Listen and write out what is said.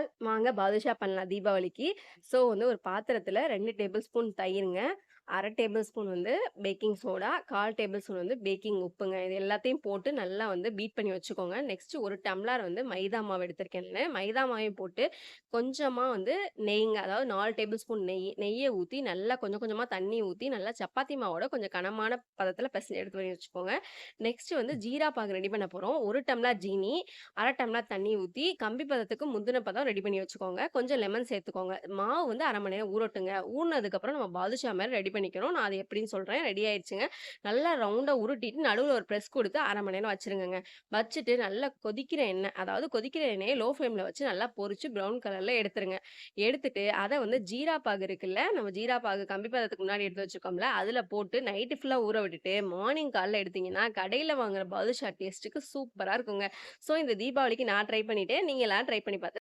நாள் வாங்க பாதுஷா பண்ணலாம் தீபாவளிக்கு. ஸோ வந்து ஒரு பாத்திரத்துல 2 டேபிள் ஸ்பூன் தயிருங்க, 1/2 டேபிள் ஸ்பூன் வந்து பேக்கிங் சோடா, 1/4 டேபிள் ஸ்பூன் வந்து பேக்கிங் உப்புங்க. இது எல்லாத்தையும் போட்டு நல்லா வந்து பீட் பண்ணி வச்சுக்கோங்க. நெக்ஸ்ட் 1 டம்ளர் வந்து மைதா மாவு எடுத்திருக்கேன் நானு. மைதா மாவையும் போட்டு கொஞ்சமா வந்து நெய்ங்க, அதாவது 4 டேபிள் ஸ்பூன் நெய்ய ஊத்தி நல்லா கொஞ்சம் கொஞ்சமா தண்ணி ஊத்தி நல்லா சப்பாத்தி மாவோட கொஞ்சம் கனமான பதத்துல பெசஞ்சு எடுத்து பண்ணி வச்சுக்கோங்க. நெக்ஸ்ட் வந்து ஜீரா பாகு ரெடி பண்ண போறோம். 1 டம்ளர் ஜீனி, 1/2 டம்ளர் தண்ணி ஊத்தி, கம்பி பதத்துக்கு முந்துன பதம் ரெடி பண்ணி வச்சுக்கோங்க. கொஞ்சம் லெமன் சேர்த்துக்கோங்க. மாவு வந்து 1/2 மணி நேரம் ஊறட்டுங்க. ஊறுனதுக்கப்புறம் நம்ம பாதுஷா மாரி ரெடி பண்ணிக்கணும். நான் அது எப்படின்னு சொல்றேன். ரெடி ஆயிருச்சுங்க. நல்லா ரவுண்டா உருட்டிட்டு நடுவுல ஒரு பிரஸ் குடுத்து 1/2 மணி நேரம் வச்சுருங்கங்க. வச்சுட்டு நல்லா கொதிக்கிற எண்ணெய், அதாவது கொதிக்கிற எண்ணெய லோ ஃப்ளேம்ல வச்சு நல்லா பொரிச்சு ப்ரவுன் கலர்ல எடுத்துருங்க. எடுத்துட்டு அத வந்து ஜீரா பாகு இருக்குல்ல, நம்ம ஜீரா பாகு கம்பி பதத்துக்கு முன்னாடி எடுத்து வச்சிருக்கோம்ல, அதுல போட்டு நைட்டு ஃபுல்லா ஊற விட்டுட்டு, மார்னிங் காலைல எடுத்தீங்கன்னா, கடையில வாங்குற பாதுஷா டேஸ்ட்டுக்கு சூப்பரா இருக்குங்க. ஸோ இந்த தீபாவளிக்கு நான் ட்ரை பண்ணிட்டேன். நீங்க எல்லாரும் ட்ரை பண்ணி பார்த்து